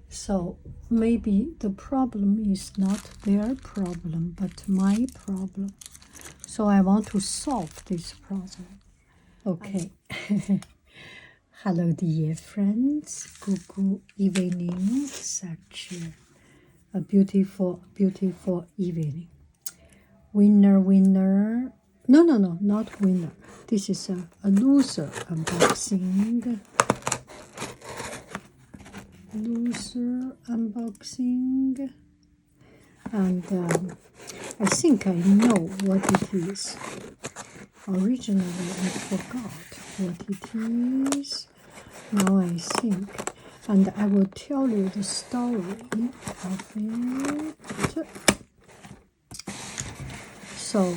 So maybe the problem is not their problem, but my problem. So I want to solve this problem. Okay. Hello, dear friends. Good evening. Such a beautiful, beautiful evening. Winner, winner. No, not winner. This is a loser unboxing. Loser unboxing. And I think I know what it is. Originally, I forgot what it is. Now I think. And I will tell you the story of it. So,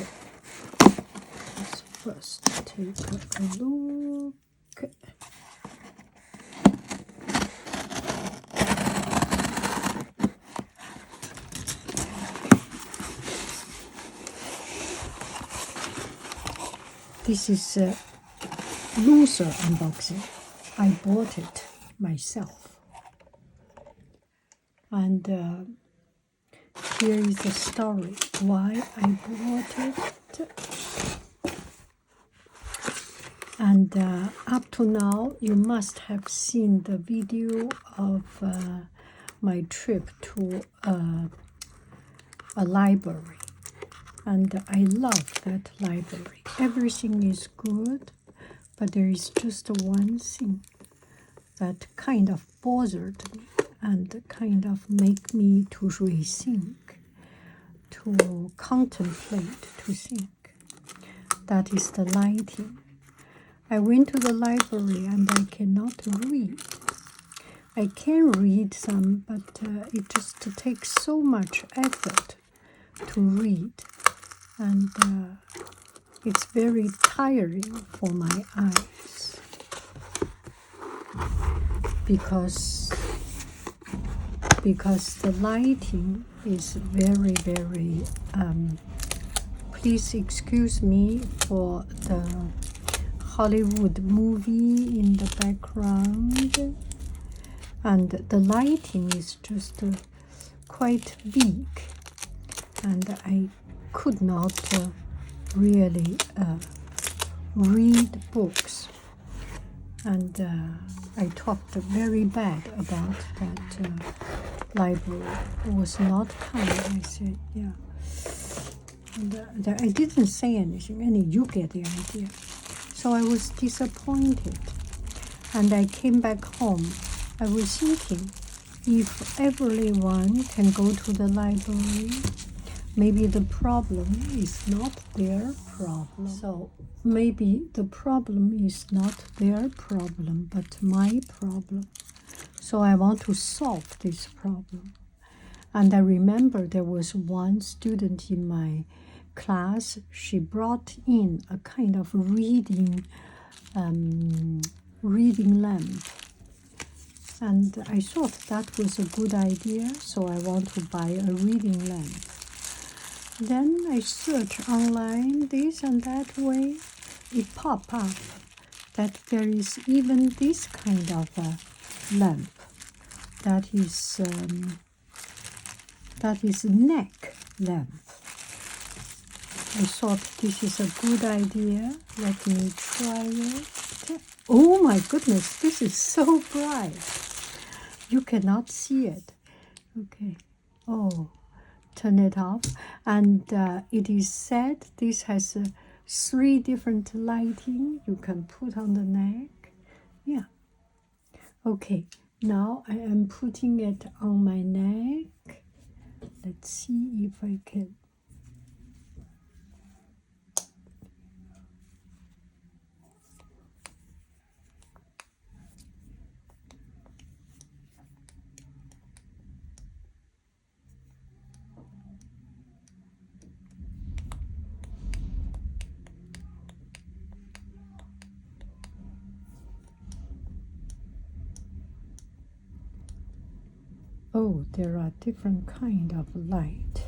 let's first take a look. This is a loser unboxing. I bought it myself. And here is the story why I bought it. And up to now, you must have seen the video of my trip to a library. And I love that library. Everything is good, but there is just one thing that kind of bothered me and kind of make me to rethink, to contemplate, to think. That is the lighting. I went to the library and I cannot read. I can read some, but it just takes so much effort to read. And it's very tiring for my eyes because the lighting is very, very please excuse me for the Hollywood movie in the background, and the lighting is just quite weak, and I could not really read books, and I talked very bad about that library. It was not kind. I said, yeah. And I didn't say anything. You get the idea. So I was disappointed, and I came back home. I was thinking, if everyone can go to the library, maybe the problem is not their problem. So maybe the problem is not their problem, but my problem. So I want to solve this problem. And I remember there was one student in my class. She brought in a kind of reading lamp. And I thought that was a good idea, so I want to buy a reading lamp. Then I search online this and that way. It popped up that there is even this kind of a lamp that is neck lamp. I thought this is a good idea. Let me try it. Oh my goodness, this is so bright. You cannot see it. Okay. Oh, turn it off. And it is said this has 3 different lighting you can put on the neck. Yeah. Okay. Now I am putting it on my neck. Let's see if I can. Oh, there are different kind of light.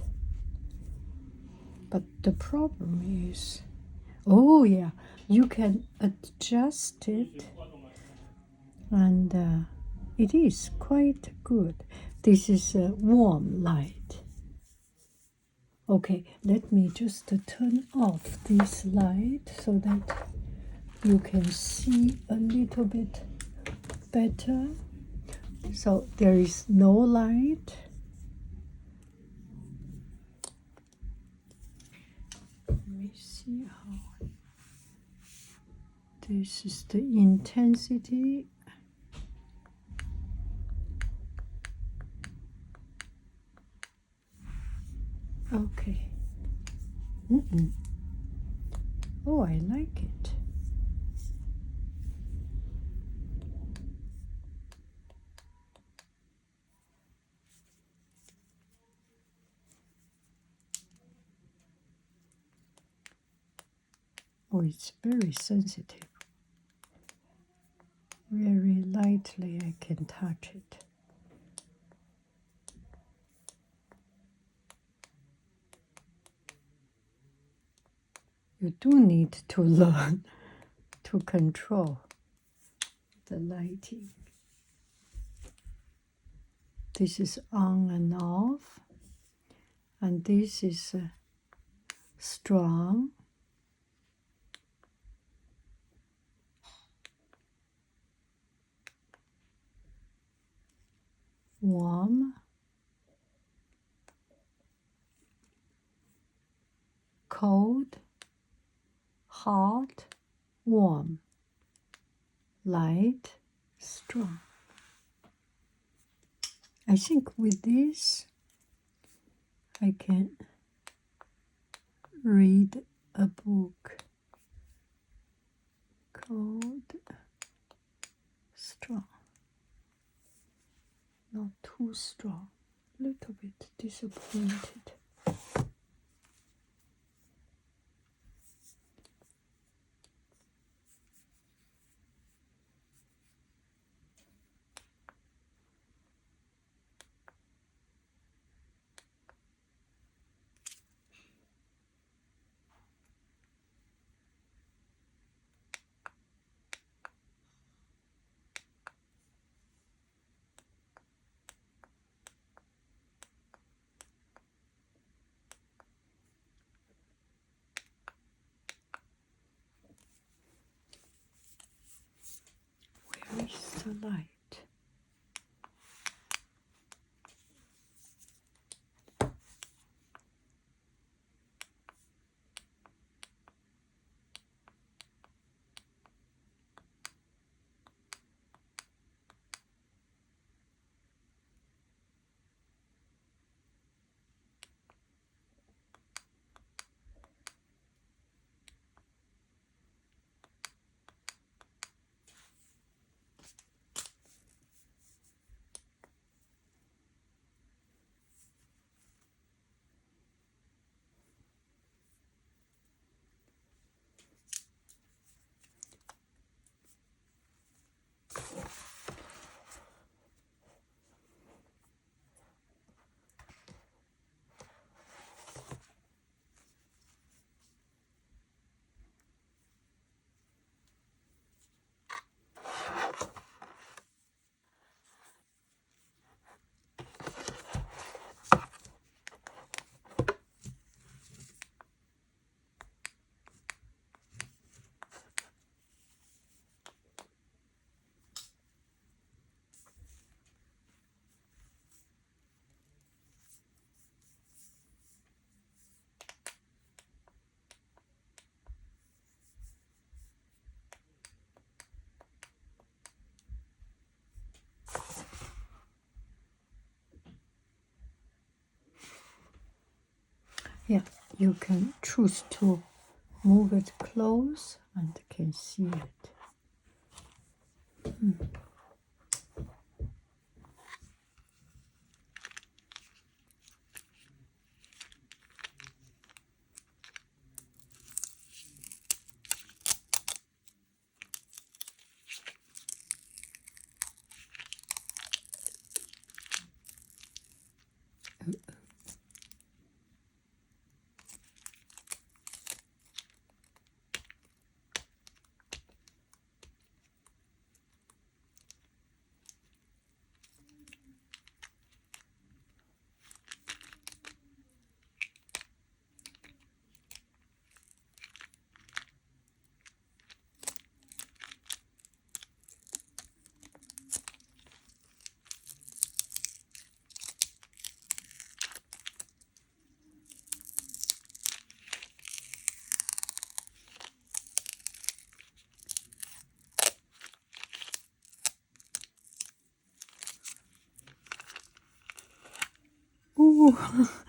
But the problem is, oh yeah, you can adjust it, and it is quite good. This is a warm light. Okay, let me just turn off this light so that you can see a little bit better. So there is no light. Let me see how this is the intensity. Okay. Oh, I like it. Oh, it's very sensitive. Very lightly I can touch it. You do need to learn to control the lighting. This is on and off, and this is strong. Warm, cold, hot, warm, light, strong. I think with this I can read a book. Cold, strong, not too strong, little bit disappointed. Where is the light? Yeah, you can choose to move it close and can see it. Ooh.